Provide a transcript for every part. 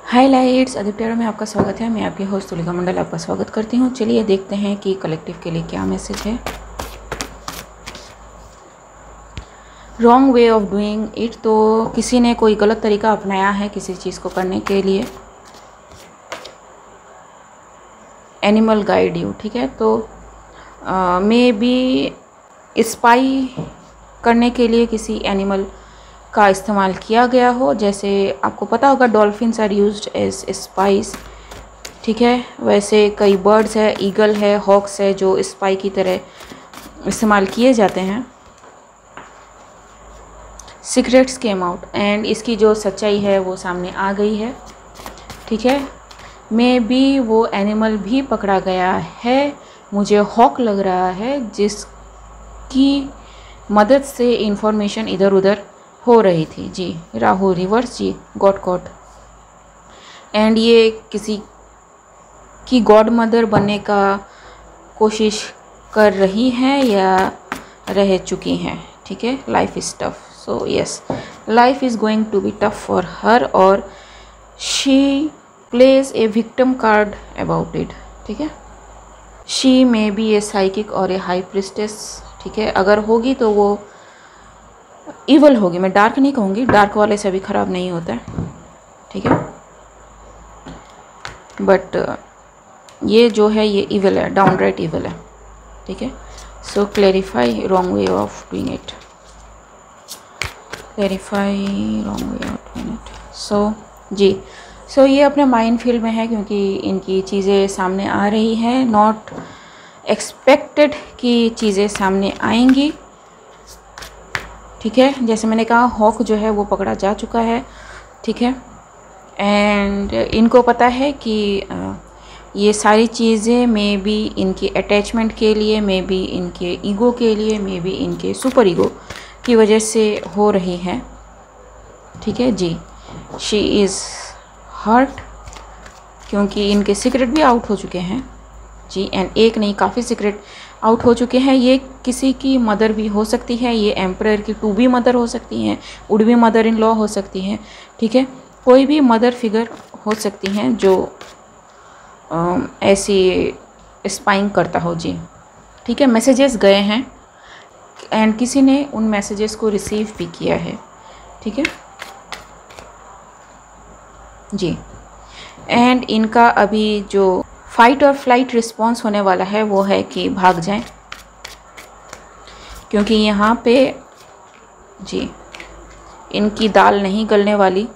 Highlights Aditya में आपका स्वागत है। मैं आपकी होस्ट तुलिका मंडल आपका स्वागत करती हूँ। चलिए देखते हैं कि कलेक्टिव के लिए क्या मैसेज है। Wrong way of doing it, तो किसी ने कोई गलत तरीका अपनाया है किसी चीज़ को करने के लिए। एनिमल गाइड यू, ठीक है। तो मे बी स्पाई करने के लिए किसी एनिमल का इस्तेमाल किया गया हो। जैसे आपको पता होगा dolphins are used as spies, ठीक है। वैसे कई बर्ड्स है, ईगल है, हॉक्स है, जो स्पाई की तरह इस्तेमाल किए जाते हैं। सीक्रेट्स केम आउट एंड इसकी जो सच्चाई है वो सामने आ गई है, ठीक है। मे बी वो एनिमल भी पकड़ा गया है। मुझे हॉक लग रहा है जिसकी मदद से इंफॉर्मेशन इधर उधर हो रही थी। जी राहु रिवर्स, जी गॉड कॉट। एंड ये किसी की गॉड मदर बनने का कोशिश कर रही हैं या रह चुकी हैं, ठीक है। Life is tough, so yes life is going to be tough for her, और she plays a victim card about it, ठीक है। She may be a psychic और ए हाई प्रिस्टेस, ठीक है। अगर होगी तो वो इवल होगी। मैं डार्क नहीं कहूँगी, डार्क वाले से भी ख़राब नहीं होता है, ठीक है। बट ये जो है ये इवल है, डाउनराइट इवल है, ठीक है। So clarify wrong way of doing it, clarify wrong way of doing it. So जी, सो ये अपने माइंड फील्ड में है क्योंकि इनकी चीज़ें सामने आ रही हैं। नॉट एक्सपेक्टेड की चीज़ें सामने आएंगी, ठीक है। जैसे मैंने कहा हॉक जो है वो पकड़ा जा चुका है, ठीक है। एंड इनको पता है कि ये सारी चीज़ें मे बी इनकी अटैचमेंट के लिए, मे बी इनके ईगो के लिए, मे बी इनके सुपर ईगो की वजह से हो रही हैं, ठीक है जी। शी इज़ हर्ट क्योंकि इनके सीक्रेट भी आउट हो चुके हैं जी। एंड एक नहीं, काफ़ी सीक्रेट आउट हो चुके हैं। ये किसी की मदर भी हो सकती है, ये एम्परर की टू बी मदर हो सकती हैं, would be mother in law हो सकती हैं, ठीक है। कोई भी मदर फिगर हो सकती हैं जो ऐसी स्पाइंग करता हो जी, ठीक है। मैसेजेस गए हैं एंड किसी ने उन मैसेजेस को रिसीव भी किया है, ठीक है जी। एंड इनका अभी जो फाइट और फ्लाइट रिस्पॉन्स होने वाला है वो है कि भाग जाएं, क्योंकि यहाँ पे जी इनकी दाल नहीं गलने वाली,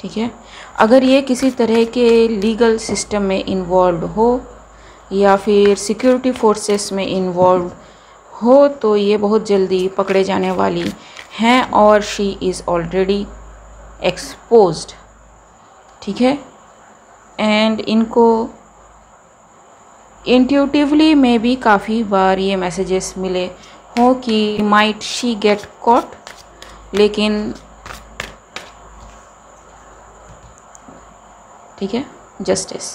ठीक है। अगर ये किसी तरह के लीगल सिस्टम में इन्वॉल्व हो या फिर सिक्योरिटी फोर्सेस में इन्वॉल्व हो तो ये बहुत जल्दी पकड़े जाने वाली हैं, और शी इज़ ऑलरेडी एक्सपोज्ड, ठीक है। एंड इनको इंट्यूटिवली में भी काफ़ी बार ये मैसेजेस मिले हों कि माइट शी गेट कॉट, लेकिन ठीक है जस्टिस।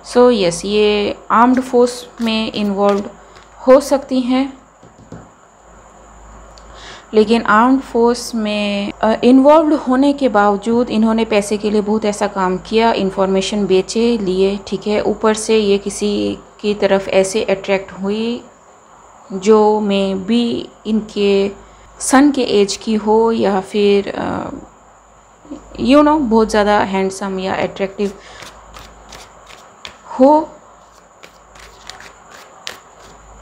सो यस ये आर्म्ड फोर्स में इन्वॉल्व हो सकती हैं, लेकिन आर्म्ड फोर्स में इन्वॉल्व होने के बावजूद इन्होंने पैसे के लिए बहुत ऐसा काम किया, इंफॉर्मेशन बेचे लिए, ठीक है। ऊपर से ये किसी की तरफ ऐसे अट्रैक्ट हुई जो में भी इनके सन के एज की हो या फिर यू नो बहुत ज़्यादा हैंडसम या अट्रैक्टिव हो,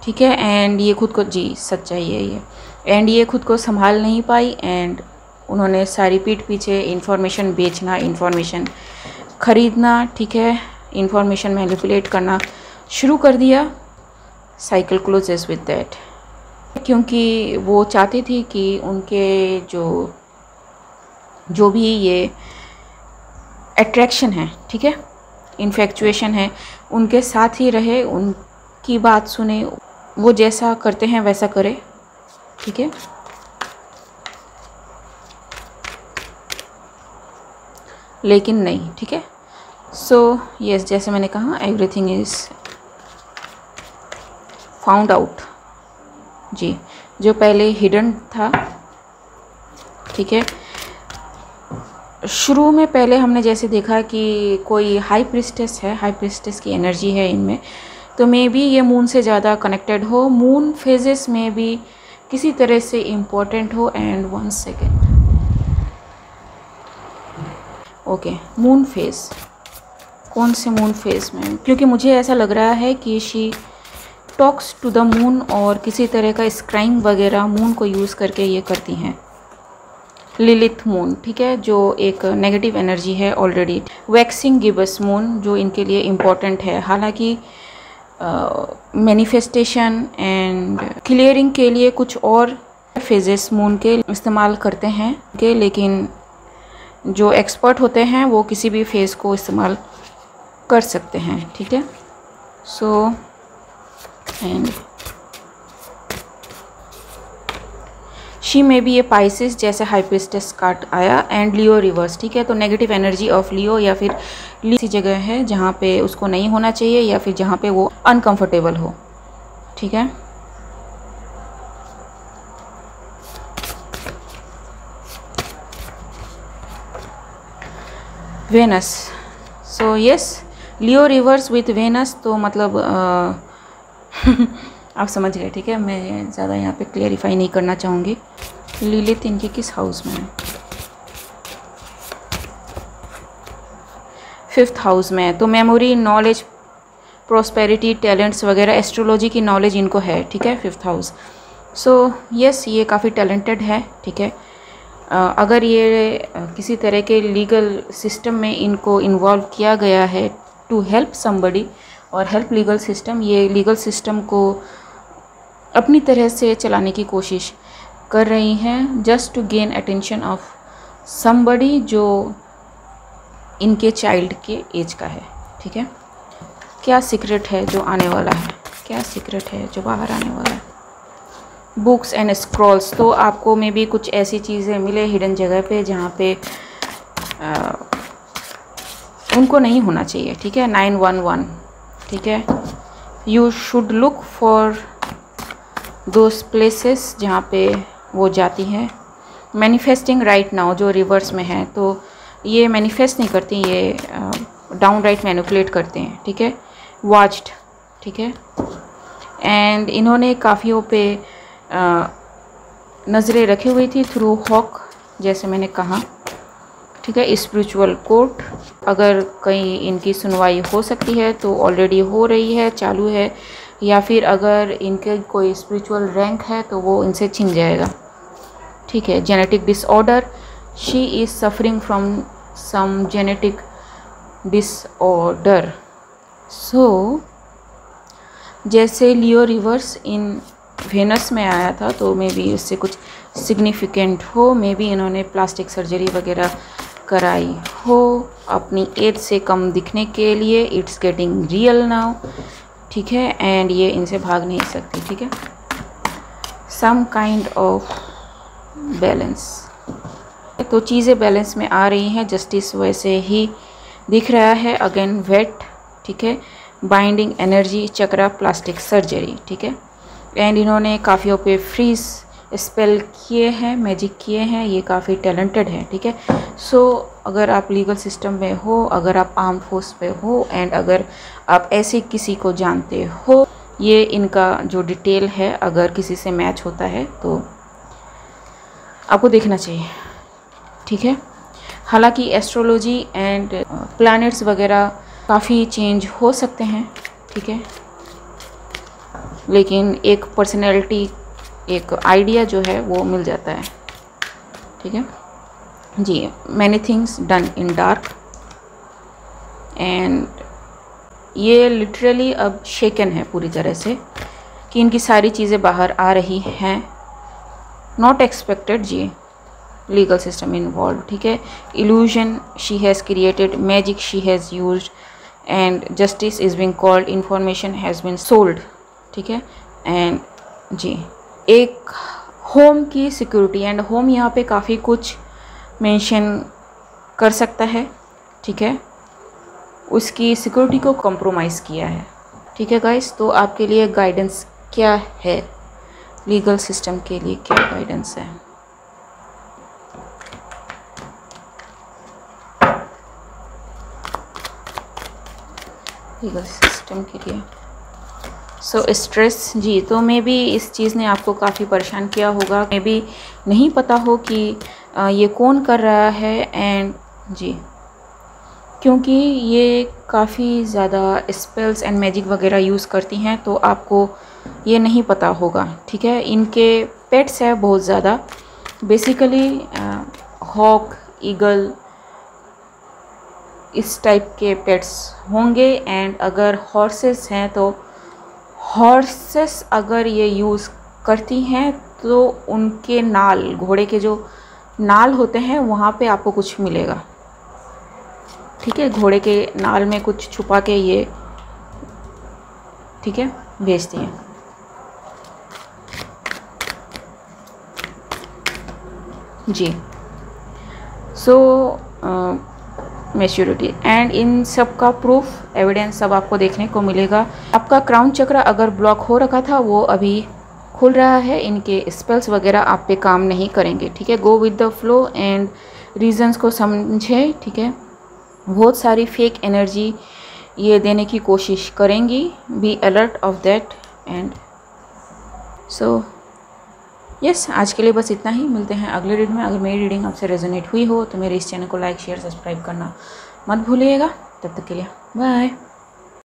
ठीक है। एंड ये खुद को जी सच्चाई है ये, एंड ये खुद को संभाल नहीं पाई एंड उन्होंने सारी पीठ पीछे इंफॉर्मेशन बेचना, इंफॉर्मेशन ख़रीदना, ठीक है, इंफॉर्मेशन मैनिपुलेट करना शुरू कर दिया। साइकिल क्लोजेस विद दैट, क्योंकि वो चाहती थी कि उनके जो भी ये अट्रैक्शन है, ठीक है, इन्फेक्चुएशन है, उनके साथ ही रहे, उनकी बात सुने, वो जैसा करते हैं वैसा करे, ठीक है। लेकिन नहीं, ठीक है। सो यस जैसे मैंने कहा एवरीथिंग इज़ फाउंड आउट जी। जो पहले हिडन था, ठीक है, शुरू में पहले हमने जैसे देखा कि कोई हाई प्रिस्टेस है, हाई प्रिस्टेस की एनर्जी है इनमें, तो मे बी ये मून से ज़्यादा कनेक्टेड हो, मून फेजेस में भी किसी तरह से इम्पोर्टेंट हो। And 1 second, okay, moon phase, कौन से मून फेज में, क्योंकि मुझे ऐसा लग रहा है कि she talks to the moon और किसी तरह का स्क्राइम वगैरह मून को यूज़ करके ये करती हैं। लिलिथ मून, ठीक है, जो एक नेगेटिव एनर्जी है ऑलरेडी। वैक्सिंग गिबस मून जो इनके लिए इम्पॉर्टेंट है, हालांकि मैनिफेस्टेशन एंड क्लियरिंग के लिए कुछ और फेजेस मून के इस्तेमाल करते हैं के, लेकिन जो एक्सपर्ट होते हैं वो किसी भी फेज़ को इस्तेमाल कर सकते हैं, ठीक है। सो एंड शी में भी ये पाइसिस जैसे हाई प्रिस्टेस कार्ड आया एंड लियो रिवर्स, ठीक है। तो नेगेटिव एनर्जी ऑफ लियो या फिर ऐसी जगह है जहाँ पे उसको नहीं होना चाहिए या फिर जहाँ पे वो अनकंफर्टेबल हो, ठीक है। Venus, so yes, Leo reverse with Venus, तो मतलब आप समझ गए, ठीक है। मैं ज़्यादा यहाँ पे क्लियरिफाई नहीं करना चाहूँगी। लिलिथ इनके किस हाउस में है? 5th हाउस में है, तो मेमोरी, नॉलेज, प्रोस्पेरिटी, टैलेंट्स वगैरह, एस्ट्रोलॉजी की नॉलेज इनको है, ठीक है, 5th हाउस। सो यस, ये काफ़ी टैलेंटेड है, ठीक है। अगर ये किसी तरह के लीगल सिस्टम में इनको इन्वॉल्व किया गया है टू हेल्प समबडी और हेल्प लीगल सिस्टम, ये लीगल सिस्टम को अपनी तरह से चलाने की कोशिश कर रही हैं just to gain attention of somebody जो इनके चाइल्ड के एज का है, ठीक है। क्या सीक्रेट है जो आने वाला है, क्या सीक्रेट है जो बाहर आने वाला है? बुक्स एंड स्क्रॉल्स, तो आपको में भी कुछ ऐसी चीज़ें मिले हिडन जगह पे जहाँ पे उनको नहीं होना चाहिए, ठीक है। 911, ठीक है। You should look for those places जहाँ पे वो जाती है। मैनिफेस्टिंग राइट नाउ जो रिवर्स में है, तो ये मैनिफेस्ट नहीं करती, ये डाउन राइट मैनिपुलेट करते हैं, ठीक है। वॉच्ड, ठीक है। एंड इन्होंने काफ़ियों पे नज़रें रखी हुई थी थ्रू हॉक, जैसे मैंने कहा, ठीक है। स्पिरिचुअल कोर्ट, अगर कहीं इनकी सुनवाई हो सकती है तो ऑलरेडी हो रही है, चालू है, या फिर अगर इनके कोई स्पिरिचुअल रैंक है तो वो इनसे छिन जाएगा, ठीक है। Genetic disorder, she is suffering from some genetic disorder. So जैसे लियो रिवर्स इन वेनस में आया था, तो मे बी उससे कुछ सिग्निफिकेंट हो, मे बी इन्होंने प्लास्टिक सर्जरी वगैरह कराई हो अपनी एज से कम दिखने के लिए। इट्स गेटिंग रियल नाउ, ठीक है। एंड ये इनसे भाग नहीं सकती, ठीक है। सम काइंड ऑफ बैलेंस, तो चीज़ें बैलेंस में आ रही हैं, जस्टिस वैसे ही दिख रहा है। अगेन वेट, ठीक है। बाइंडिंग एनर्जी, चक्रा, प्लास्टिक सर्जरी, ठीक है। एंड इन्होंने काफ़ियों पे फ्रीज स्पेल किए हैं, मैजिक किए हैं, ये काफ़ी टैलेंटेड है, ठीक है। सो अगर आप लीगल सिस्टम में हो, अगर आप आर्म फोर्स पे हो, एंड अगर आप ऐसे किसी को जानते हो, ये इनका जो डिटेल है अगर किसी से मैच होता है तो आपको देखना चाहिए, ठीक है। हालांकि एस्ट्रोलॉजी एंड प्लैनेट्स वगैरह काफ़ी चेंज हो सकते हैं, ठीक है, लेकिन एक पर्सनैलिटी, एक आइडिया जो है वो मिल जाता है, ठीक है जी। Many things done in dark, and ये लिटरली अब शेकन है पूरी तरह से कि इनकी सारी चीज़ें बाहर आ रही हैं। Not expected ji, legal system involve, ठीक है। Illusion she has created, magic she has used, and justice is being called, information has been sold, ठीक है। एंड जी, एक होम की सिक्योरिटी, एंड होम यहाँ पे काफ़ी कुछ मेंशन कर सकता है, ठीक है। उसकी सिक्योरिटी को कॉम्प्रोमाइज़ किया है, ठीक है गाइस। तो आपके लिए गाइडेंस क्या है, लीगल सिस्टम के लिए क्या गाइडेंस है? लीगल सिस्टम के लिए। सो स्ट्रेस जी, तो मे बी इस चीज़ ने आपको काफ़ी परेशान किया होगा, मे बी नहीं पता हो कि ये कौन कर रहा है। एंड जी, क्योंकि ये काफ़ी ज़्यादा स्पेल्स एंड मैजिक वगैरह यूज़ करती हैं, तो आपको ये नहीं पता होगा, ठीक है। इनके पेट्स है बहुत ज़्यादा, बेसिकली हॉक, ईगल, इस टाइप के पेट्स होंगे। एंड अगर हॉर्सेस हैं तो हॉर्सेस अगर ये यूज़ करती हैं तो उनके नाल, घोड़े के जो नाल होते हैं वहाँ पे आपको कुछ मिलेगा, ठीक है। घोड़े के नाल में कुछ छुपा के ये, ठीक है, भेजती हैं। जी, सो मैच्योरिटी एंड इन सब का प्रूफ, एविडेंस सब आपको देखने को मिलेगा। आपका क्राउन चक्र अगर ब्लॉक हो रखा था वो अभी खुल रहा है। इनके स्पेल्स वगैरह आप पे काम नहीं करेंगे, ठीक है। Go with the flow and reasons को समझें, ठीक है। बहुत सारी फेक एनर्जी ये देने की कोशिश करेंगी, be alert of that. And so yes, आज के लिए बस इतना ही। मिलते हैं अगले रीडिंग में। अगर मेरी रीडिंग आपसे रेजोनेट हुई हो तो मेरे इस चैनल को लाइक, शेयर, सब्सक्राइब करना मत भूलिएगा। तब तक के लिए बाय।